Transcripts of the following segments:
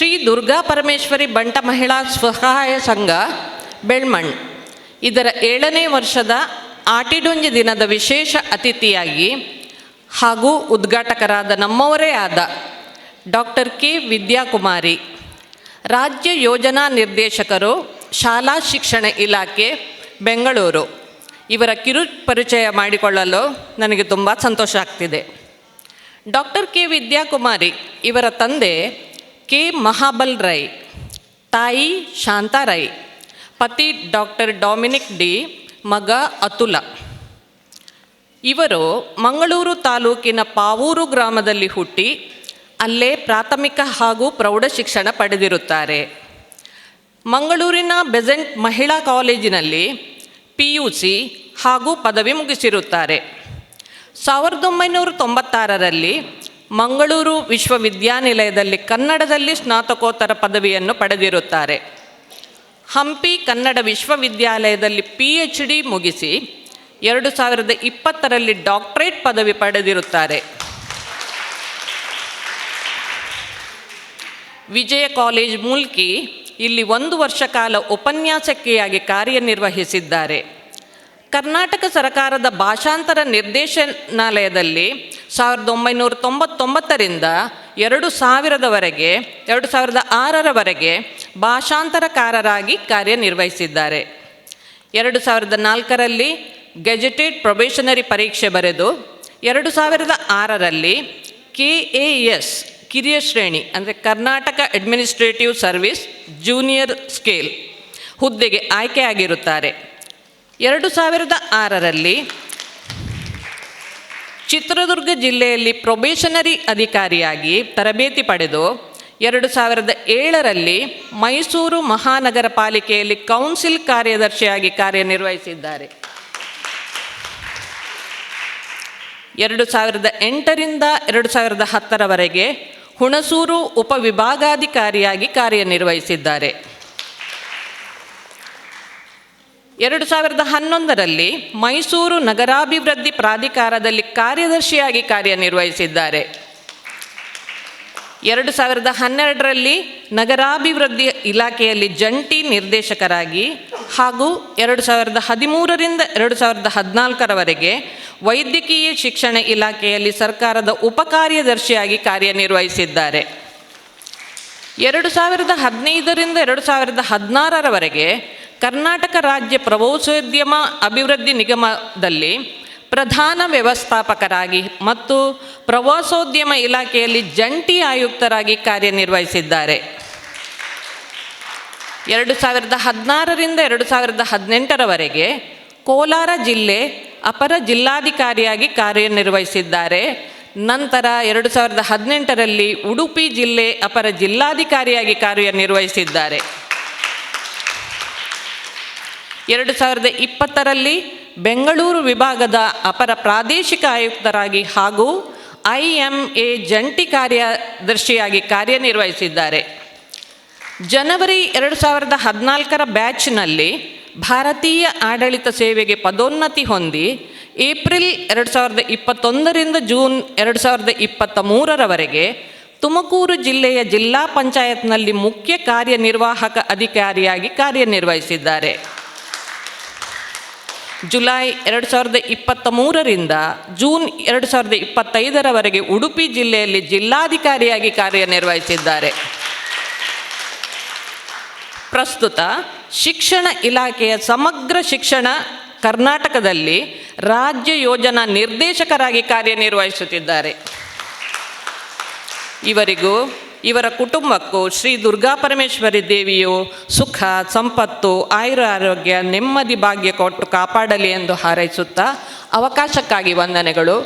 ಶ್ರೀ ದುರ್ಗಾ ಪರಮೇಶ್ವರಿ ಬಂಟ ಮಹಿಳಾ ಸ್ವಸಹಾಯ ಸಂಘ ಬೆಳ್ಮಣ್ ಇದರ 7ನೇ ವರ್ಷದ ಆಟಿಡೊಂಜಿ ದಿನದ ವಿಶೇಷ ಅತಿಥಿಯಾಗಿ ಹಾಗೂ ಉದ್ಘಾಟಕರಾದ ನಮ್ಮವರೇ ಆದ ಡಾಕ್ಟರ್ ಕೆ ವಿದ್ಯಾಕುಮಾರಿ, ರಾಜ್ಯ ಯೋಜನಾ ನಿರ್ದೇಶಕರು, ಶಾಲಾ ಶಿಕ್ಷಣ ಇಲಾಖೆ, ಬೆಂಗಳೂರು ಇವರ ಕಿರು ಪರಿಚಯ ಮಾಡಿಕೊಳ್ಳಲು ನನಗೆ ತುಂಬ ಸಂತೋಷ ಆಗ್ತಿದೆ. ಡಾಕ್ಟರ್ ಕೆ ವಿದ್ಯಾಕುಮಾರಿ ಇವರ ತಂದೆ ಕೆ ಮಹಾಬಲ್ ರೈ, ತಾಯಿ ಶಾಂತಾ ರೈ, ಪತಿ ಡಾಕ್ಟರ್ ಡೊಮಿನಿಕ್ ಡಿ, ಮಗ ಅತುಲ. ಇವರು ಮಂಗಳೂರು ತಾಲೂಕಿನ ಪಾವೂರು ಗ್ರಾಮದಲ್ಲಿ ಹುಟ್ಟಿ ಅಲ್ಲೇ ಪ್ರಾಥಮಿಕ ಹಾಗೂ ಪ್ರೌಢ ಶಿಕ್ಷಣ ಪಡೆದಿರುತ್ತಾರೆ. ಮಂಗಳೂರಿನ ಬೆಸೆಂಟ್ ಮಹಿಳಾ ಕಾಲೇಜಿನಲ್ಲಿ PUC ಹಾಗೂ ಪದವಿ ಮುಗಿಸಿರುತ್ತಾರೆ. 1996ರಲ್ಲಿ ಮಂಗಳೂರು ವಿಶ್ವವಿದ್ಯಾನಿಲಯದಲ್ಲಿ ಕನ್ನಡದಲ್ಲಿ ಸ್ನಾತಕೋತ್ತರ ಪದವಿಯನ್ನು ಪಡೆದಿರುತ್ತಾರೆ. ಹಂಪಿ ಕನ್ನಡ ವಿಶ್ವವಿದ್ಯಾಲಯದಲ್ಲಿ PhD ಮುಗಿಸಿ 2020ರಲ್ಲಿ ಡಾಕ್ಟರೇಟ್ ಪದವಿ ಪಡೆದಿರುತ್ತಾರೆ. ವಿಜಯ ಕಾಲೇಜ್ ಮೂಲ್ಕಿ ಇಲ್ಲಿ 1 ವರ್ಷ ಕಾಲ ಉಪನ್ಯಾಸಕಿಯಾಗಿ ಕಾರ್ಯನಿರ್ವಹಿಸಿದ್ದಾರೆ. ಕರ್ನಾಟಕ ಸರ್ಕಾರದ ಭಾಷಾಂತರ ನಿರ್ದೇಶನಾಲಯದಲ್ಲಿ 1999ರಿಂದ 2006ರವರೆಗೆ ಭಾಷಾಂತರಕಾರರಾಗಿ ಕಾರ್ಯನಿರ್ವಹಿಸಿದ್ದಾರೆ. 2004ರಲ್ಲಿ ಗೆಜೆಟೆಡ್ ಪ್ರೊಬೇಷನರಿ ಪರೀಕ್ಷೆ ಬರೆದು 2006ರಲ್ಲಿ KAS ಕಿರಿಯ ಶ್ರೇಣಿ ಅಂದರೆ Karnataka administrative service junior scale ಹುದ್ದೆಗೆ ಆಯ್ಕೆಯಾಗಿರುತ್ತಾರೆ. 2006ರಲ್ಲಿ ಚಿತ್ರದುರ್ಗ ಜಿಲ್ಲೆಯಲ್ಲಿ ಪ್ರೊಬೇಷನರಿ ಅಧಿಕಾರಿಯಾಗಿ ತರಬೇತಿ ಪಡೆದು 2007ರಲ್ಲಿ ಮೈಸೂರು ಮಹಾನಗರ ಪಾಲಿಕೆಯಲ್ಲಿ ಕೌನ್ಸಿಲ್ ಕಾರ್ಯದರ್ಶಿಯಾಗಿ ಕಾರ್ಯನಿರ್ವಹಿಸಿದ್ದಾರೆ. 2008ರಿಂದ 2010ರವರೆಗೆ ಹುಣಸೂರು ಉಪವಿಭಾಗಾಧಿಕಾರಿಯಾಗಿ ಕಾರ್ಯನಿರ್ವಹಿಸಿದ್ದಾರೆ. 2011ರಲ್ಲಿ ಮೈಸೂರು ನಗರಾಭಿವೃದ್ಧಿ ಪ್ರಾಧಿಕಾರದಲ್ಲಿ ಕಾರ್ಯದರ್ಶಿಯಾಗಿ ಕಾರ್ಯನಿರ್ವಹಿಸಿದ್ದಾರೆ. 2012ರಲ್ಲಿ ನಗರಾಭಿವೃದ್ಧಿ ಇಲಾಖೆಯಲ್ಲಿ ಜಂಟಿ ನಿರ್ದೇಶಕರಾಗಿ ಹಾಗೂ 2013ರಿಂದ 2014ರವರೆಗೆ ವೈದ್ಯಕೀಯ ಶಿಕ್ಷಣ ಇಲಾಖೆಯಲ್ಲಿ ಸರ್ಕಾರದ ಉಪಕಾರ್ಯದರ್ಶಿಯಾಗಿ ಕಾರ್ಯನಿರ್ವಹಿಸಿದ್ದಾರೆ. 2015ರಿಂದ 2016ರವರೆಗೆ ಕರ್ನಾಟಕ ರಾಜ್ಯ ಪ್ರವಾಸೋದ್ಯಮ ಅಭಿವೃದ್ಧಿ ನಿಗಮದಲ್ಲಿ ಪ್ರಧಾನ ವ್ಯವಸ್ಥಾಪಕರಾಗಿ ಮತ್ತು ಪ್ರವಾಸೋದ್ಯಮ ಇಲಾಖೆಯಲ್ಲಿ ಜಂಟಿ ಆಯುಕ್ತರಾಗಿ ಕಾರ್ಯನಿರ್ವಹಿಸಿದ್ದಾರೆ. 2016ರಿಂದ 2018ರವರೆಗೆ ಕೋಲಾರ ಜಿಲ್ಲೆ ಅಪರ ಜಿಲ್ಲಾಧಿಕಾರಿಯಾಗಿ ಕಾರ್ಯನಿರ್ವಹಿಸಿದ್ದಾರೆ. ನಂತರ 2018ರಲ್ಲಿ ಉಡುಪಿ ಜಿಲ್ಲೆ ಅಪರ ಜಿಲ್ಲಾಧಿಕಾರಿಯಾಗಿ ಕಾರ್ಯನಿರ್ವಹಿಸಿದ್ದಾರೆ. 2020ರಲ್ಲಿ ಬೆಂಗಳೂರು ವಿಭಾಗದ ಅಪರ ಪ್ರಾದೇಶಿಕ ಆಯುಕ್ತರಾಗಿ ಹಾಗೂ IMA ಜಂಟಿ ಕಾರ್ಯದರ್ಶಿಯಾಗಿ ಕಾರ್ಯನಿರ್ವಹಿಸಿದ್ದಾರೆ. ಜನವರಿ 2014ರ ಬ್ಯಾಚ್ನಲ್ಲಿ ಭಾರತೀಯ ಆಡಳಿತ ಸೇವೆಗೆ ಪದೋನ್ನತಿ ಹೊಂದಿ ಏಪ್ರಿಲ್ 2021ರಿಂದ ಜೂನ್ 2023ರವರೆಗೆ ತುಮಕೂರು ಜಿಲ್ಲೆಯ ಜಿಲ್ಲಾ ಪಂಚಾಯತ್ನಲ್ಲಿ ಮುಖ್ಯ ಕಾರ್ಯನಿರ್ವಾಹಕ ಅಧಿಕಾರಿಯಾಗಿ ಕಾರ್ಯನಿರ್ವಹಿಸಿದ್ದಾರೆ. ಜುಲೈ 2023ರಿಂದ ಜೂನ್ 2025ರವರೆಗೆ ಉಡುಪಿ ಜಿಲ್ಲೆಯಲ್ಲಿ ಜಿಲ್ಲಾಧಿಕಾರಿಯಾಗಿ ಕಾರ್ಯನಿರ್ವಹಿಸಿದ್ದಾರೆ. ಪ್ರಸ್ತುತ ಶಿಕ್ಷಣ ಇಲಾಖೆಯ ಸಮಗ್ರ ಶಿಕ್ಷಣ ಕರ್ನಾಟಕದಲ್ಲಿ ರಾಜ್ಯ ಯೋಜನಾ ನಿರ್ದೇಶಕರಾಗಿ ಕಾರ್ಯನಿರ್ವಹಿಸುತ್ತಿದ್ದಾರೆ. ಇವರಿಗೂ ಇವರ ಕುಟುಂಬಕ್ಕೂ ಶ್ರೀ ದುರ್ಗಾ ಪರಮೇಶ್ವರಿ ದೇವಿಯು ಸುಖ, ಸಂಪತ್ತು, ಆಯುರಾರೋಗ್ಯ, ನೆಮ್ಮದಿ, ಭಾಗ್ಯ ಕೊಟ್ಟು ಕಾಪಾಡಲಿ ಎಂದು ಹಾರೈಸುತ್ತಾ ಅವಕಾಶಕ್ಕಾಗಿ ವಂದನೆಗಳು.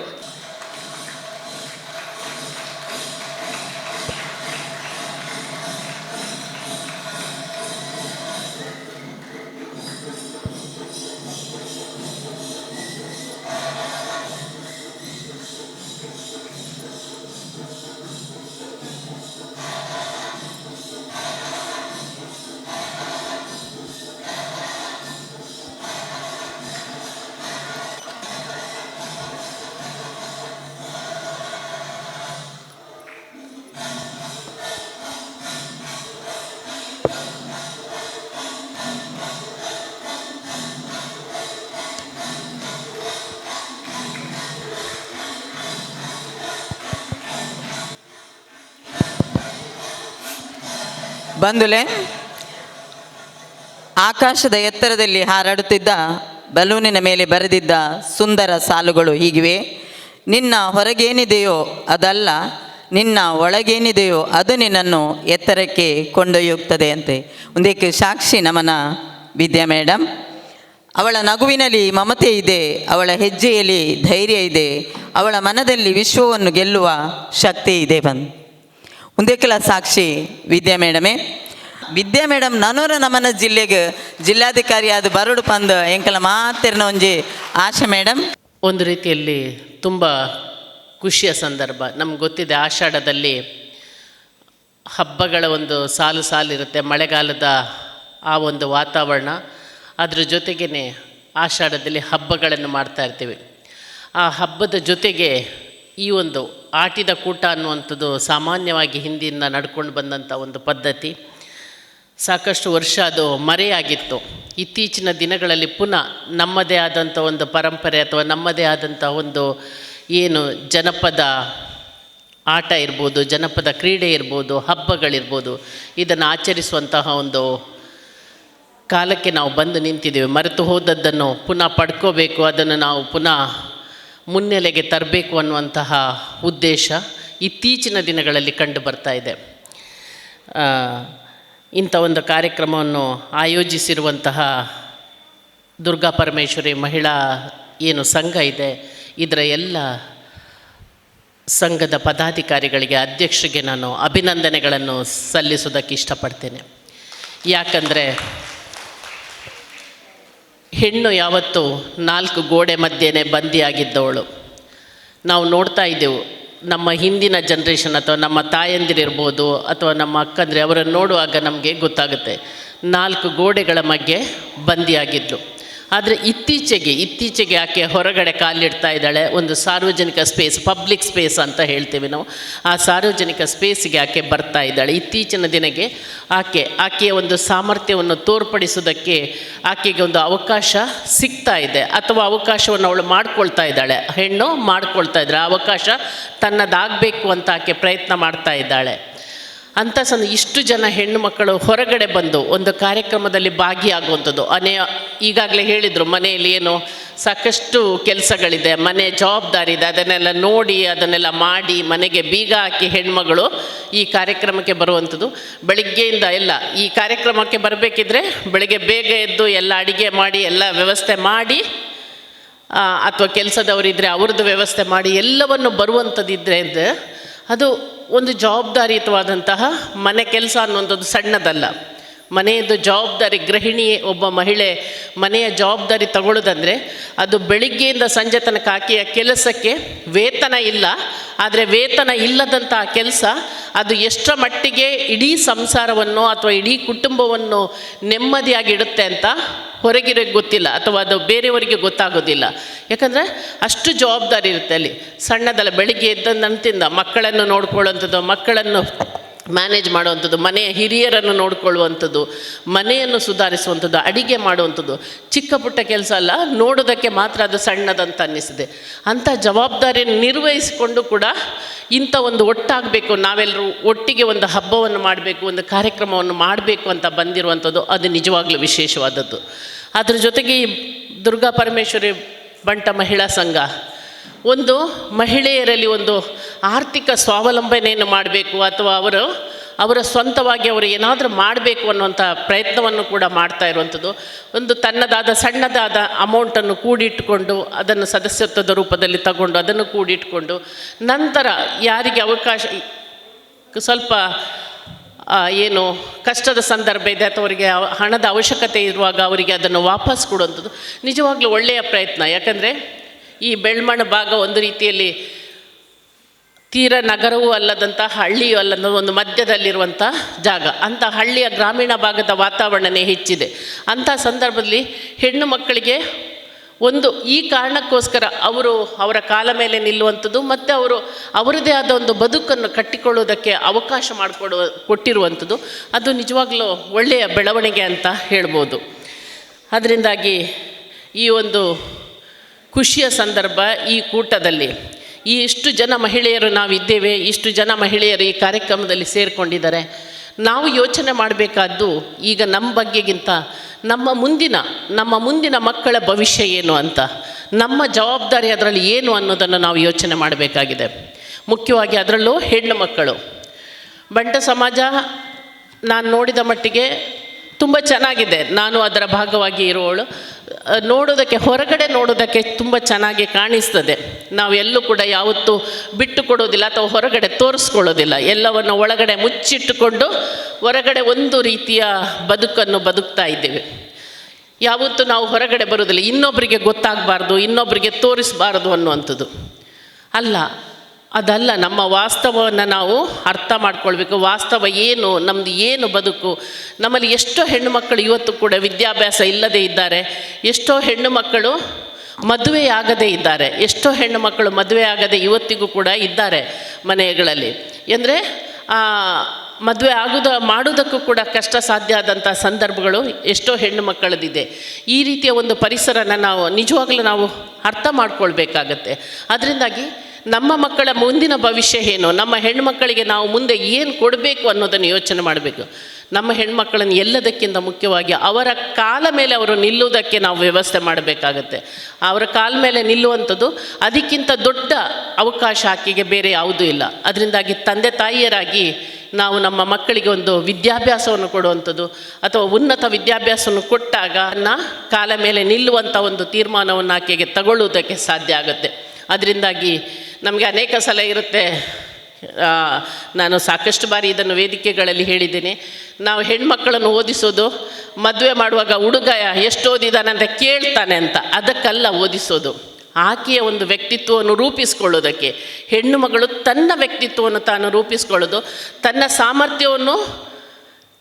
ಬಂಧುಲೆ, ಆಕಾಶದ ಎತ್ತರದಲ್ಲಿ ಹಾರಾಡುತ್ತಿದ್ದ ಬಲೂನಿನ ಮೇಲೆ ಬರೆದಿದ್ದ ಸುಂದರ ಸಾಲುಗಳು ಹೀಗಿವೆ: ನಿನ್ನ ಹೊರಗೇನಿದೆಯೋ ಅದಲ್ಲ, ನಿನ್ನ ಒಳಗೇನಿದೆಯೋ ಅದು ನಿನ್ನನ್ನು ಎತ್ತರಕ್ಕೆ ಕೊಂಡೊಯ್ಯುತ್ತದೆ ಅಂತೆ. ಒಂದಕ್ಕೆ ಸಾಕ್ಷಿ ನಮನ ವಿದ್ಯಾ ಮೇಡಮ್. ಅವಳ ನಗುವಿನಲ್ಲಿ ಮಮತೆ ಇದೆ, ಅವಳ ಹೆಜ್ಜೆಯಲ್ಲಿ ಧೈರ್ಯ ಇದೆ, ಅವಳ ಮನದಲ್ಲಿ ವಿಶ್ವವನ್ನು ಗೆಲ್ಲುವ ಶಕ್ತಿ ಇದೆ. ಒಂದಕ್ಕೆಲ್ಲ ಸಾಕ್ಷಿ ವಿದ್ಯಾ ಮೇಡಮೇ. ವಿದ್ಯಾ ಮೇಡಮ್ ನನೂರ ನಮನ ಜಿಲ್ಲೆಗೆ ಜಿಲ್ಲಾಧಿಕಾರಿ ಅದು ಬರೋಡು ಪಂದು ಎಂಕಲ ಮಾತಿರ್ನ ಒಂಜಿ ಆಶೆ ಮೇಡಮ್. ಒಂದು ರೀತಿಯಲ್ಲಿ ತುಂಬ ಖುಷಿಯ ಸಂದರ್ಭ. ನಮ್ಗೆ ಗೊತ್ತಿದೆ, ಆಷಾಢದಲ್ಲಿ ಹಬ್ಬಗಳ ಒಂದು ಸಾಲು ಸಾಲಿರುತ್ತೆ, ಮಳೆಗಾಲದ ಆ ಒಂದು ವಾತಾವರಣ. ಅದ್ರ ಜೊತೆಗೇ ಆಷಾಢದಲ್ಲಿ ಹಬ್ಬಗಳನ್ನು ಮಾಡ್ತಾ ಇರ್ತೀವಿ. ಆ ಹಬ್ಬದ ಜೊತೆಗೆ ಈ ಒಂದು ಆಟಿದ ಕೂಟ ಅನ್ನುವಂಥದ್ದು ಸಾಮಾನ್ಯವಾಗಿ ಹಿಂದಿನಿಂದ ನಡ್ಕೊಂಡು ಬಂದಂಥ ಒಂದು ಪದ್ಧತಿ. ಸಾಕಷ್ಟು ವರ್ಷ ಅದು ಮರೆಯಾಗಿತ್ತು. ಇತ್ತೀಚಿನ ದಿನಗಳಲ್ಲಿ ಪುನಃ ನಮ್ಮದೇ ಆದಂಥ ಒಂದು ಪರಂಪರೆ ಅಥವಾ ನಮ್ಮದೇ ಆದಂಥ ಒಂದು ಏನು ಜನಪದ ಆಟ ಇರ್ಬೋದು, ಜನಪದ ಕ್ರೀಡೆ ಇರ್ಬೋದು, ಹಬ್ಬಗಳಿರ್ಬೋದು, ಇದನ್ನು ಆಚರಿಸುವಂತಹ ಒಂದು ಕಾಲಕ್ಕೆ ನಾವು ಬಂದು ನಿಂತಿದ್ದೇವೆ. ಮರೆತು ಹೋದದ್ದನ್ನು ಪುನಃ ಪಡ್ಕೋಬೇಕು, ಅದನ್ನು ನಾವು ಪುನಃ ಮುನ್ನೆಲೆಗೆ ತರಬೇಕು ಅನ್ನುವಂತಹ ಉದ್ದೇಶ ಇತ್ತೀಚಿನ ದಿನಗಳಲ್ಲಿ ಕಂಡು ಬರ್ತಾ ಇದೆ. ಇಂಥ ಒಂದು ಕಾರ್ಯಕ್ರಮವನ್ನು ಆಯೋಜಿಸಿರುವಂತಹ ದುರ್ಗಾ ಪರಮೇಶ್ವರಿ ಮಹಿಳಾ ಏನು ಸಂಘ ಇದೆ, ಇದರ ಎಲ್ಲ ಸಂಘದ ಪದಾಧಿಕಾರಿಗಳಿಗೆ, ಅಧ್ಯಕ್ಷರಿಗೆ ನಾನು ಅಭಿನಂದನೆಗಳನ್ನು ಸಲ್ಲಿಸೋದಕ್ಕೆ ಇಷ್ಟಪಡ್ತೇನೆ. ಯಾಕಂದರೆ ಹೆಣ್ಣು ಯಾವತ್ತೂ 4 ಗೋಡೆ ಮಧ್ಯೆನೇ ಬಂದಿಯಾಗಿದ್ದವಳು. ನಾವು ನೋಡ್ತಾ ಇದ್ದೆವು, ನಮ್ಮ ಹಿಂದಿನ ಜನ್ರೇಷನ್ ಅಥವಾ ನಮ್ಮ ತಾಯಂದಿರಿರ್ಬೋದು ಅಥವಾ ನಮ್ಮ ಅಕ್ಕಂದ್ರೆ ಅವರನ್ನು ನೋಡುವಾಗ ನಮಗೆ ಗೊತ್ತಾಗುತ್ತೆ 4 ಗೋಡೆಗಳ ಮಧ್ಯೆ ಬಂದಿಯಾಗಿದ್ಲು. ಆದರೆ ಇತ್ತೀಚೆಗೆ ಆಕೆ ಹೊರಗಡೆ ಕಾಲಿಡ್ತಾ ಇದ್ದಾಳೆ. ಒಂದು ಸಾರ್ವಜನಿಕ ಸ್ಪೇಸ್, ಪಬ್ಲಿಕ್ ಸ್ಪೇಸ್ ಅಂತ ಹೇಳ್ತೀವಿ ನಾವು, ಆ ಸಾರ್ವಜನಿಕ ಸ್ಪೇಸಿಗೆ ಆಕೆ ಬರ್ತಾ ಇದ್ದಾಳೆ. ಇತ್ತೀಚಿನ ದಿನಕ್ಕೆ ಆಕೆಯ ಒಂದು ಸಾಮರ್ಥ್ಯವನ್ನು ತೋರ್ಪಡಿಸೋದಕ್ಕೆ ಆಕೆಗೆ ಒಂದು ಅವಕಾಶ ಸಿಗ್ತಾ ಇದೆ, ಅಥವಾ ಅವಕಾಶವನ್ನು ಅವಳು ಮಾಡ್ಕೊಳ್ತಾ ಇದ್ದಾಳೆ. ಹೆಣ್ಣು ಮಾಡ್ಕೊಳ್ತಾ ಇದ್ದಾಳೆ, ಆ ಅವಕಾಶ ತನ್ನದಾಗಬೇಕು ಅಂತ ಆಕೆ ಪ್ರಯತ್ನ ಮಾಡ್ತಾ ಇದ್ದಾಳೆ. ಅಂಥ ಇಷ್ಟು ಜನ ಹೆಣ್ಣು ಮಕ್ಕಳು ಹೊರಗಡೆ ಬಂದು ಒಂದು ಕಾರ್ಯಕ್ರಮದಲ್ಲಿ ಭಾಗಿಯಾಗುವಂಥದ್ದು. ಈಗಾಗಲೇ ಹೇಳಿದರು, ಮನೆಯಲ್ಲಿ ಏನು ಸಾಕಷ್ಟು ಕೆಲಸಗಳಿದೆ, ಮನೆ ಜವಾಬ್ದಾರಿ ಇದೆ, ಅದನ್ನೆಲ್ಲ ನೋಡಿ ಅದನ್ನೆಲ್ಲ ಮಾಡಿ ಮನೆಗೆ ಬೀಗ ಹಾಕಿ ಹೆಣ್ಮಗಳು ಈ ಕಾರ್ಯಕ್ರಮಕ್ಕೆ ಬರುವಂಥದ್ದು. ಬೆಳಿಗ್ಗೆಯಿಂದ ಎಲ್ಲ ಈ ಕಾರ್ಯಕ್ರಮಕ್ಕೆ ಬರಬೇಕಿದ್ರೆ ಬೆಳಗ್ಗೆ ಬೇಗ ಎದ್ದು ಎಲ್ಲ ಅಡುಗೆ ಮಾಡಿ ಎಲ್ಲ ವ್ಯವಸ್ಥೆ ಮಾಡಿ, ಅಥವಾ ಕೆಲಸದವರಿದ್ದರೆ ಅವ್ರದ್ದು ವ್ಯವಸ್ಥೆ ಮಾಡಿ ಎಲ್ಲವನ್ನು ಬರುವಂಥದ್ದಿದ್ರೆ ಅದು ಒಂದು ಜವಾಬ್ದಾರಿಯುತವಾದಂತಹ ಮನೆ ಕೆಲಸ ಅನ್ನುವಂಥದ್ದು ಸಣ್ಣದಲ್ಲ. ಮನೆಯದ್ದು ಜವಾಬ್ದಾರಿ, ಗೃಹಿಣಿ ಒಬ್ಬ ಮಹಿಳೆ ಮನೆಯ ಜವಾಬ್ದಾರಿ ತಗೊಳ್ಳೋದಂದರೆ ಅದು ಬೆಳಿಗ್ಗೆಯಿಂದ ಸಂಜೆ ತನಕ ಆಕೆಯ ಕೆಲಸಕ್ಕೆ ವೇತನ ಇಲ್ಲ. ಆದರೆ ವೇತನ ಇಲ್ಲದಂಥ ಕೆಲಸ ಅದು ಎಷ್ಟರ ಮಟ್ಟಿಗೆ ಇಡೀ ಸಂಸಾರವನ್ನು ಅಥವಾ ಇಡೀ ಕುಟುಂಬವನ್ನು ನೆಮ್ಮದಿಯಾಗಿ ಇಡುತ್ತೆ ಅಂತ ಹೊರಗಿರೋಕ್ಕೆ ಗೊತ್ತಿಲ್ಲ, ಅಥವಾ ಅದು ಬೇರೆಯವರಿಗೆ ಗೊತ್ತಾಗೋದಿಲ್ಲ. ಯಾಕಂದರೆ ಅಷ್ಟು ಜವಾಬ್ದಾರಿ ಇರುತ್ತೆ ಅಲ್ಲಿ. ಸಣ್ಣದಲ್ಲ, ಬೆಳಿಗ್ಗೆ ಎದ್ದಂತಿಂದ ಮಕ್ಕಳನ್ನು ನೋಡ್ಕೊಳ್ಳುವಂಥದ್ದು, ಮಕ್ಕಳನ್ನು ಮ್ಯಾನೇಜ್ ಮಾಡುವಂಥದ್ದು, ಮನೆಯ ಹಿರಿಯರನ್ನು ನೋಡಿಕೊಳ್ಳುವಂಥದ್ದು, ಮನೆಯನ್ನು ಸುಧಾರಿಸುವಂಥದ್ದು, ಅಡಿಗೆ ಮಾಡುವಂಥದ್ದು ಚಿಕ್ಕ ಪುಟ್ಟ ಕೆಲಸ ಅಲ್ಲ. ನೋಡೋದಕ್ಕೆ ಮಾತ್ರ ಅದು ಸಣ್ಣದಂತ ಅನ್ನಿಸಿದೆ. ಅಂಥ ಜವಾಬ್ದಾರಿಯನ್ನು ನಿರ್ವಹಿಸಿಕೊಂಡು ಕೂಡ ಇಂಥ ಒಂದು ಒಟ್ಟಾಗಬೇಕು, ನಾವೆಲ್ಲರೂ ಒಟ್ಟಿಗೆ ಒಂದು ಹಬ್ಬವನ್ನು ಮಾಡಬೇಕು, ಒಂದು ಕಾರ್ಯಕ್ರಮವನ್ನು ಮಾಡಬೇಕು ಅಂತ ಬಂದಿರುವಂಥದ್ದು ಅದು ನಿಜವಾಗ್ಲೂ ವಿಶೇಷವಾದದ್ದು. ಅದ್ರ ಜೊತೆಗೆ ಈ ದುರ್ಗಾ ಪರಮೇಶ್ವರಿ ಬಂಟ ಮಹಿಳಾ ಸಂಘ ಒಂದು ಮಹಿಳೆಯರಲ್ಲಿ ಒಂದು ಆರ್ಥಿಕ ಸ್ವಾವಲಂಬನೆಯನ್ನು ಮಾಡಬೇಕು, ಅಥವಾ ಅವರ ಸ್ವಂತವಾಗಿ ಅವರು ಏನಾದರೂ ಮಾಡಬೇಕು ಅನ್ನುವಂಥ ಪ್ರಯತ್ನವನ್ನು ಕೂಡ ಮಾಡ್ತಾ ಇರುವಂಥದ್ದು. ಒಂದು ತನ್ನದಾದ ಸಣ್ಣದಾದ ಅಮೌಂಟನ್ನು ಕೂಡಿಟ್ಟುಕೊಂಡು ಅದನ್ನು ಸದಸ್ಯತ್ವದ ರೂಪದಲ್ಲಿ ತಗೊಂಡು ಅದನ್ನು ಕೂಡಿಟ್ಕೊಂಡು ನಂತರ ಯಾರಿಗೆ ಅವಕಾಶ ಸ್ವಲ್ಪ ಏನು ಕಷ್ಟದ ಸಂದರ್ಭ ಇದೆ ಅಥವಾ ಅವರಿಗೆ ಹಣದ ಅವಶ್ಯಕತೆ ಇರುವಾಗ ಅವರಿಗೆ ಅದನ್ನು ವಾಪಸ್ ಕೊಡುವಂಥದ್ದು ನಿಜವಾಗ್ಲೂ ಒಳ್ಳೆಯ ಪ್ರಯತ್ನ. ಯಾಕಂದರೆ ಈ ಬೆಳ್ಮಣ್ಣು ಭಾಗ ಒಂದು ರೀತಿಯಲ್ಲಿ ತೀರ ನಗರವೂ ಅಲ್ಲದಂಥ ಹಳ್ಳಿಯೂ ಅಲ್ಲದ ಒಂದು ಮಧ್ಯದಲ್ಲಿರುವಂಥ ಜಾಗ. ಅಂಥ ಹಳ್ಳಿಯ ಗ್ರಾಮೀಣ ಭಾಗದ ವಾತಾವರಣನೇ ಹೆಚ್ಚಿದೆ. ಅಂಥ ಸಂದರ್ಭದಲ್ಲಿ ಹೆಣ್ಣು ಮಕ್ಕಳಿಗೆ ಒಂದು ಈ ಕಾರಣಕ್ಕೋಸ್ಕರ ಅವರ ಕಾಲ ಮೇಲೆ ನಿಲ್ಲುವಂಥದ್ದು ಮತ್ತು ಅವರದೇ ಆದ ಒಂದು ಬದುಕನ್ನು ಕಟ್ಟಿಕೊಳ್ಳುವುದಕ್ಕೆ ಅವಕಾಶ ಕೊಟ್ಟಿರುವಂಥದ್ದು ಅದು ನಿಜವಾಗ್ಲೂ ಒಳ್ಳೆಯ ಬೆಳವಣಿಗೆ ಅಂತ ಹೇಳ್ಬೋದು. ಅದರಿಂದಾಗಿ ಈ ಒಂದು ಖುಷಿಯ ಸಂದರ್ಭ, ಈ ಕೂಟದಲ್ಲಿ ಇಷ್ಟು ಜನ ಮಹಿಳೆಯರು ನಾವಿದ್ದೇವೆ, ಇಷ್ಟು ಜನ ಮಹಿಳೆಯರು ಈ ಕಾರ್ಯಕ್ರಮದಲ್ಲಿ ಸೇರಿಕೊಂಡಿದ್ದಾರೆ. ನಾವು ಯೋಚನೆ ಮಾಡಬೇಕಾದ್ದು ಈಗ ನಮ್ಮ ಬಗ್ಗೆಗಿಂತ ನಮ್ಮ ಮುಂದಿನ ಮಕ್ಕಳ ಭವಿಷ್ಯ ಏನು ಅಂತ, ನಮ್ಮ ಜವಾಬ್ದಾರಿ ಅದರಲ್ಲಿ ಏನು ಅನ್ನೋದನ್ನು ನಾವು ಯೋಚನೆ ಮಾಡಬೇಕಾಗಿದೆ. ಮುಖ್ಯವಾಗಿ ಅದರಲ್ಲೂ ಹೆಣ್ಣು ಮಕ್ಕಳು. ಬಂಟ ಸಮಾಜ ನಾನು ನೋಡಿದ ಮಟ್ಟಿಗೆ ತುಂಬ ಚೆನ್ನಾಗಿದೆ. ನಾನು ಅದರ ಭಾಗವಾಗಿ ಇರುವವಳು. ಹೊರಗಡೆ ನೋಡೋದಕ್ಕೆ ತುಂಬ ಚೆನ್ನಾಗಿ ಕಾಣಿಸ್ತದೆ. ನಾವು ಎಲ್ಲೂ ಕೂಡ ಯಾವತ್ತೂ ಬಿಟ್ಟು ಕೊಡೋದಿಲ್ಲ ಅಥವಾ ಹೊರಗಡೆ ತೋರಿಸ್ಕೊಳ್ಳೋದಿಲ್ಲ. ಎಲ್ಲವನ್ನು ಒಳಗಡೆ ಮುಚ್ಚಿಟ್ಟುಕೊಂಡು ಹೊರಗಡೆ ಒಂದು ರೀತಿಯ ಬದುಕನ್ನು ಬದುಕ್ತಾ ಇದ್ದೇವೆ. ಯಾವತ್ತೂ ನಾವು ಹೊರಗಡೆ ಬರೋದಿಲ್ಲ, ಇನ್ನೊಬ್ಬರಿಗೆ ಗೊತ್ತಾಗಬಾರ್ದು, ಇನ್ನೊಬ್ಬರಿಗೆ ತೋರಿಸಬಾರ್ದು ಅನ್ನುವಂಥದ್ದು ಅದಲ್ಲ. ನಮ್ಮ ವಾಸ್ತವವನ್ನು ನಾವು ಅರ್ಥ ಮಾಡ್ಕೊಳ್ಬೇಕು. ವಾಸ್ತವ ಏನು, ನಮ್ಮದು ಏನು ಬದುಕು. ನಮ್ಮಲ್ಲಿ ಎಷ್ಟೋ ಹೆಣ್ಣು ಮಕ್ಕಳು ಇವತ್ತು ಕೂಡ ವಿದ್ಯಾಭ್ಯಾಸ ಇಲ್ಲದೇ ಇದ್ದಾರೆ. ಎಷ್ಟೋ ಹೆಣ್ಣು ಮಕ್ಕಳು ಮದುವೆ ಆಗದೇ ಇದ್ದಾರೆ. ಎಷ್ಟೋ ಹೆಣ್ಣು ಮಕ್ಕಳು ಮದುವೆ ಆಗದೆ ಇವತ್ತಿಗೂ ಕೂಡ ಇದ್ದಾರೆ ಮನೆಗಳಲ್ಲಿ. ಅಂದರೆ ಮದುವೆ ಮಾಡೋದಕ್ಕೂ ಕೂಡ ಕಷ್ಟ ಸಾಧ್ಯ ಆದಂಥ ಸಂದರ್ಭಗಳು ಎಷ್ಟೋ ಹೆಣ್ಣು ಮಕ್ಕಳದಿದೆ. ಈ ರೀತಿಯ ಒಂದು ಪರಿಸರನ ನಾವು ನಿಜವಾಗ್ಲೂ ನಾವು ಅರ್ಥ ಮಾಡ್ಕೊಳ್ಬೇಕಾಗತ್ತೆ. ಅದರಿಂದಾಗಿ ನಮ್ಮ ಮಕ್ಕಳ ಮುಂದಿನ ಭವಿಷ್ಯ ಏನು, ನಮ್ಮ ಹೆಣ್ಮಕ್ಕಳಿಗೆ ನಾವು ಮುಂದೆ ಏನು ಕೊಡಬೇಕು ಅನ್ನೋದನ್ನು ಯೋಚನೆ ಮಾಡಬೇಕು. ನಮ್ಮ ಹೆಣ್ಮಕ್ಕಳನ್ನು ಎಲ್ಲದಕ್ಕಿಂತ ಮುಖ್ಯವಾಗಿ ಅವರ ಕಾಲ ಮೇಲೆ ಅವರು ನಿಲ್ಲುವುದಕ್ಕೆ ನಾವು ವ್ಯವಸ್ಥೆ ಮಾಡಬೇಕಾಗತ್ತೆ. ಅವರ ಕಾಲ ಮೇಲೆ ನಿಲ್ಲುವಂಥದ್ದು ಅದಕ್ಕಿಂತ ದೊಡ್ಡ ಅವಕಾಶ ಆಕೆಗೆ ಬೇರೆ ಯಾವುದೂ ಇಲ್ಲ. ಅದರಿಂದಾಗಿ ತಂದೆ ತಾಯಿಯರಾಗಿ ನಾವು ನಮ್ಮ ಮಕ್ಕಳಿಗೆ ಒಂದು ವಿದ್ಯಾಭ್ಯಾಸವನ್ನು ಕೊಡುವಂಥದ್ದು ಅಥವಾ ಉನ್ನತ ವಿದ್ಯಾಭ್ಯಾಸವನ್ನು ಕೊಟ್ಟಾಗ ಕಾಲ ಮೇಲೆ ನಿಲ್ಲುವಂಥ ಒಂದು ತೀರ್ಮಾನವನ್ನು ಆಕೆಗೆ ತಗೊಳ್ಳುವುದಕ್ಕೆ ಸಾಧ್ಯ ಆಗುತ್ತೆ. ಅದರಿಂದಾಗಿ ನಮಗೆ ಅನೇಕ ಸಲ ಇರುತ್ತೆ, ನಾನು ಸಾಕಷ್ಟು ಬಾರಿ ಇದನ್ನು ವೇದಿಕೆಗಳಲ್ಲಿ ಹೇಳಿದ್ದೀನಿ, ನಾವು ಹೆಣ್ಮಕ್ಕಳನ್ನು ಓದಿಸೋದು ಮದುವೆ ಮಾಡುವಾಗ ಹುಡುಗ ಎಷ್ಟು ಓದಿದಾನೆ ಅಂತ ಕೇಳ್ತಾನೆ ಅಂತ, ಅದಕ್ಕಲ್ಲ ಓದಿಸೋದು. ಆಕೆಯ ಒಂದು ವ್ಯಕ್ತಿತ್ವವನ್ನು ರೂಪಿಸ್ಕೊಳ್ಳೋದಕ್ಕೆ. ಹೆಣ್ಣು ಮಗಳು ತನ್ನ ವ್ಯಕ್ತಿತ್ವವನ್ನು ತಾನು ರೂಪಿಸ್ಕೊಳ್ಳೋದು, ತನ್ನ ಸಾಮರ್ಥ್ಯವನ್ನು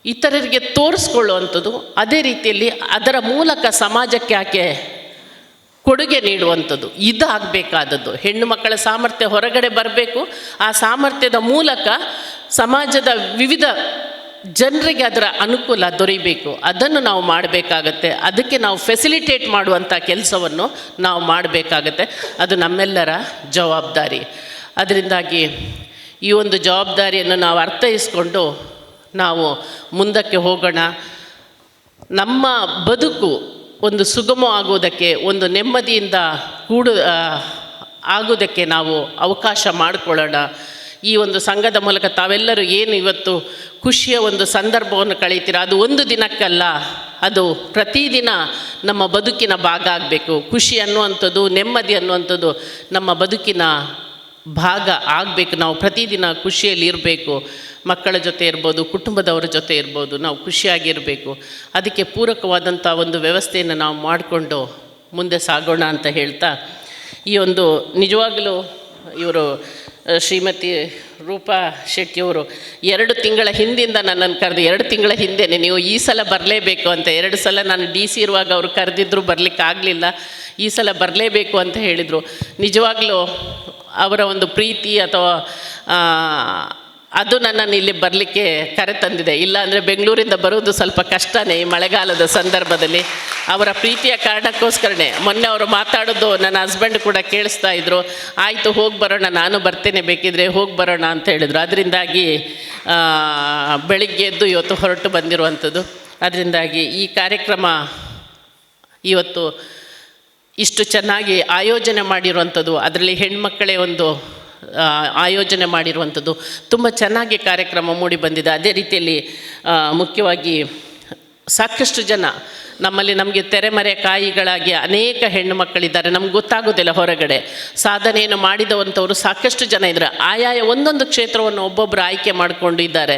ಇತರರಿಗೆ ತೋರಿಸ್ಕೊಳ್ಳುವಂಥದ್ದು, ಅದೇ ರೀತಿಯಲ್ಲಿ ಅದರ ಮೂಲಕ ಸಮಾಜಕ್ಕೆ ಆಕೆ ಕೊಡುಗೆ ನೀಡುವಂಥದ್ದು. ಇದಾಗಬೇಕಾದದ್ದು. ಹೆಣ್ಣು ಮಕ್ಕಳ ಸಾಮರ್ಥ್ಯ ಹೊರಗಡೆ ಬರಬೇಕು. ಆ ಸಾಮರ್ಥ್ಯದ ಮೂಲಕ ಸಮಾಜದ ವಿವಿಧ ಜನರಿಗೆ ಅದರ ಅನುಕೂಲ ದೊರೀಬೇಕು. ಅದನ್ನು ನಾವು ಮಾಡಬೇಕಾಗತ್ತೆ. ಅದಕ್ಕೆ ನಾವು ಫೆಸಿಲಿಟೇಟ್ ಮಾಡುವಂಥ ಕೆಲಸವನ್ನು ನಾವು ಮಾಡಬೇಕಾಗತ್ತೆ. ಅದು ನಮ್ಮೆಲ್ಲರ ಜವಾಬ್ದಾರಿ. ಅದರಿಂದಾಗಿ ಈ ಒಂದು ಜವಾಬ್ದಾರಿಯನ್ನು ನಾವು ಅರ್ಥೈಸ್ಕೊಂಡು ನಾವು ಮುಂದಕ್ಕೆ ಹೋಗೋಣ. ನಮ್ಮ ಬದುಕು ಒಂದು ಸುಗಮ ಆಗುವುದಕ್ಕೆ, ಒಂದು ನೆಮ್ಮದಿಯಿಂದ ಆಗುವುದಕ್ಕೆ ನಾವು ಅವಕಾಶ ಮಾಡಿಕೊಳ್ಳೋಣ. ಈ ಒಂದು ಸಂಘದ ಮೂಲಕ ತಾವೆಲ್ಲರೂ ಏನು ಇವತ್ತು ಖುಷಿಯ ಒಂದು ಸಂದರ್ಭವನ್ನು ಕಳೀತೀರ, ಅದು ಒಂದು ದಿನಕ್ಕಲ್ಲ, ಅದು ಪ್ರತಿದಿನ ನಮ್ಮ ಬದುಕಿನ ಭಾಗ ಆಗಬೇಕು. ಖುಷಿ ಅನ್ನುವಂಥದ್ದು, ನೆಮ್ಮದಿ ಅನ್ನುವಂಥದ್ದು ನಮ್ಮ ಬದುಕಿನ ಭಾಗ ಆಗಬೇಕು. ನಾವು ಪ್ರತಿದಿನ ಖುಷಿಯಲ್ಲಿ ಇರಬೇಕು. ಮಕ್ಕಳ ಜೊತೆ ಇರ್ಬೋದು, ಕುಟುಂಬದವರ ಜೊತೆ ಇರ್ಬೋದು, ನಾವು ಖುಷಿಯಾಗಿರಬೇಕು. ಅದಕ್ಕೆ ಪೂರಕವಾದಂಥ ಒಂದು ವ್ಯವಸ್ಥೆಯನ್ನು ನಾವು ಮಾಡಿಕೊಂಡು ಮುಂದೆ ಸಾಗೋಣ ಅಂತ ಹೇಳ್ತಾ, ಈ ಒಂದು ನಿಜವಾಗಲೂ ಇವರು ಶ್ರೀಮತಿ ರೂಪಾ ಶೆಟ್ಟಿಯವರು 2 ತಿಂಗಳ ಹಿಂದಿಂದ ನನ್ನನ್ನು ಕರೆದು, 2 ತಿಂಗಳ ಹಿಂದೆಯೇ ನೀವು ಈ ಸಲ ಬರಲೇಬೇಕು ಅಂತ. 2 ಸಲ ನಾನು DC ಇರುವಾಗ ಅವರು ಕರೆದಿದ್ದರು, ಬರಲಿಕ್ಕೆ ಆಗಲಿಲ್ಲ. ಈ ಸಲ ಬರಲೇಬೇಕು ಅಂತ ಹೇಳಿದರು. ನಿಜವಾಗಲೂ ಅವರ ಒಂದು ಪ್ರೀತಿ ಅಥವಾ ಅದು ನನ್ನನ್ನು ಇಲ್ಲಿ ಬರಲಿಕ್ಕೆ ಕರೆ ತಂದಿದೆ. ಇಲ್ಲಾಂದರೆ ಬೆಂಗಳೂರಿಂದ ಬರೋದು ಸ್ವಲ್ಪ ಕಷ್ಟನೇ ಈ ಮಳೆಗಾಲದ ಸಂದರ್ಭದಲ್ಲಿ. ಅವರ ಪ್ರೀತಿಯ ಕಾರಣಕ್ಕೋಸ್ಕರನೇ ಮೊನ್ನೆ ಅವರು ಮಾತಾಡೋದು ನನ್ನ ಹಸ್ಬೆಂಡ್ ಕೂಡ ಕೇಳಿಸ್ತಾ ಇದ್ದರು. ಆಯಿತು ಹೋಗಿ ಬರೋಣ, ನಾನು ಬರ್ತೇನೆ, ಬೇಕಿದ್ರೆ ಹೋಗಿ ಬರೋಣ ಅಂತ ಹೇಳಿದರು. ಅದರಿಂದಾಗಿ ಬೆಳಿಗ್ಗೆ ಎದ್ದು ಇವತ್ತು ಹೊರಟು ಬಂದಿರುವಂಥದ್ದು. ಅದರಿಂದಾಗಿ ಈ ಕಾರ್ಯಕ್ರಮ ಇವತ್ತು ಇಷ್ಟು ಚೆನ್ನಾಗಿ ಆಯೋಜನೆ ಮಾಡಿರುವಂಥದ್ದು, ಅದರಲ್ಲಿ ಹೆಣ್ಮಕ್ಕಳೇ ಒಂದು ಆಯೋಜನೆ ಮಾಡಿರುವಂಥದ್ದು ತುಂಬ ಚೆನ್ನಾಗಿ ಕಾರ್ಯಕ್ರಮ ಮೂಡಿ ಬಂದಿದೆ. ಅದೇ ರೀತಿಯಲ್ಲಿ ಮುಖ್ಯವಾಗಿ ಸಾಕಷ್ಟು ಜನ ನಮಗೆ ತೆರೆಮರೆಕಾಯಿಗಳಾಗಿ ಅನೇಕ ಹೆಣ್ಣು ಮಕ್ಕಳಿದ್ದಾರೆ. ನಮ್ಗೆ ಗೊತ್ತಾಗೋದಿಲ್ಲ. ಹೊರಗಡೆ ಸಾಧನೆಯನ್ನು ಮಾಡಿದವಂಥವರು ಸಾಕಷ್ಟು ಜನ ಇದ್ದಾರೆ. ಆಯಾಯ ಒಂದೊಂದು ಕ್ಷೇತ್ರವನ್ನು ಒಬ್ಬೊಬ್ಬರು ಆಯ್ಕೆ ಮಾಡಿಕೊಂಡು ಇದ್ದಾರೆ.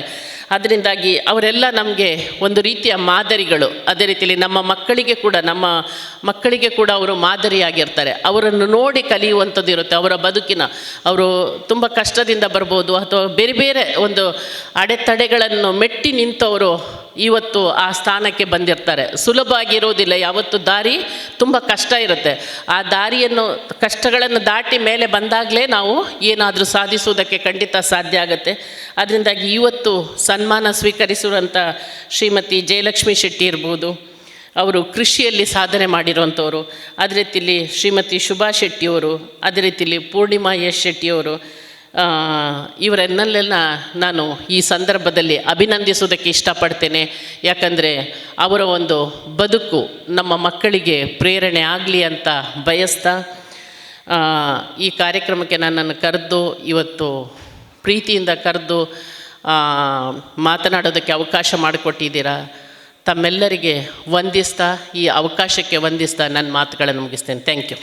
ಅದರಿಂದಾಗಿ ಅವರೆಲ್ಲ ನಮಗೆ ಒಂದು ರೀತಿಯ ಮಾದರಿಗಳು. ಅದೇ ರೀತಿಯಲ್ಲಿ ನಮ್ಮ ಮಕ್ಕಳಿಗೆ ಕೂಡ ಅವರು ಮಾದರಿಯಾಗಿರ್ತಾರೆ. ಅವರನ್ನು ನೋಡಿ ಕಲಿಯುವಂಥದ್ದು ಇರುತ್ತೆ. ಅವರ ಬದುಕಿನ ಅವರು ತುಂಬ ಕಷ್ಟದಿಂದ ಬರ್ಬೋದು ಅಥವಾ ಬೇರೆ ಬೇರೆ ಒಂದು ಅಡೆತಡೆಗಳನ್ನು ಮೆಟ್ಟಿ ನಿಂತವರು ಇವತ್ತು ಆ ಸ್ಥಾನಕ್ಕೆ ಬಂದಿರ್ತಾರೆ. ಸುಲಭ ಆಗಿರೋದಿಲ್ಲ. ಯಾವತ್ತು ದಾರಿ ತುಂಬ ಕಷ್ಟ ಇರುತ್ತೆ. ಆ ಕಷ್ಟಗಳನ್ನು ದಾಟಿ ಮೇಲೆ ಬಂದಾಗಲೇ ನಾವು ಏನಾದರೂ ಸಾಧಿಸುವುದಕ್ಕೆ ಖಂಡಿತ ಸಾಧ್ಯ ಆಗುತ್ತೆ. ಅದರಿಂದಾಗಿ ಇವತ್ತು ಸನ್ಮಾನ ಸ್ವೀಕರಿಸಿರುವಂಥ ಶ್ರೀಮತಿ ಜಯಲಕ್ಷ್ಮಿ ಶೆಟ್ಟಿ ಇರ್ಬೋದು, ಅವರು ಕೃಷಿಯಲ್ಲಿ ಸಾಧನೆ ಮಾಡಿರುವಂಥವರು. ಅದೇ ರೀತಿಯಲ್ಲಿ ಶ್ರೀಮತಿ ಶುಭಾ ಶೆಟ್ಟಿಯವರು, ಅದೇ ರೀತಿಯಲ್ಲಿ ಪೂರ್ಣಿಮಾ ಎಸ್ ಶೆಟ್ಟಿಯವರು, ಇವರನ್ನೆಲ್ಲ ನಾನು ಈ ಸಂದರ್ಭದಲ್ಲಿ ಅಭಿನಂದಿಸೋದಕ್ಕೆ ಇಷ್ಟಪಡ್ತೇನೆ. ಯಾಕಂದರೆ ಅವರ ಒಂದು ಬದುಕು ನಮ್ಮ ಮಕ್ಕಳಿಗೆ ಪ್ರೇರಣೆ ಆಗಲಿ ಅಂತ ಬಯಸ್ತಾ ಈ ಕಾರ್ಯಕ್ರಮಕ್ಕೆ ನನ್ನನ್ನು ಕರೆದು ಇವತ್ತು ಪ್ರೀತಿಯಿಂದ ಕರೆದು ಮಾತನಾಡೋದಕ್ಕೆ ಅವಕಾಶ ಮಾಡಿಕೊಟ್ಟಿದ್ದೀರಾ. ತಮ್ಮೆಲ್ಲರಿಗೆ ವಂದಿಸ್ತಾ ಈ ಅವಕಾಶಕ್ಕೆ ವಂದಿಸ್ತಾ ನನ್ನ ಮಾತುಗಳನ್ನು ಮುಗಿಸ್ತೇನೆ. Thank you.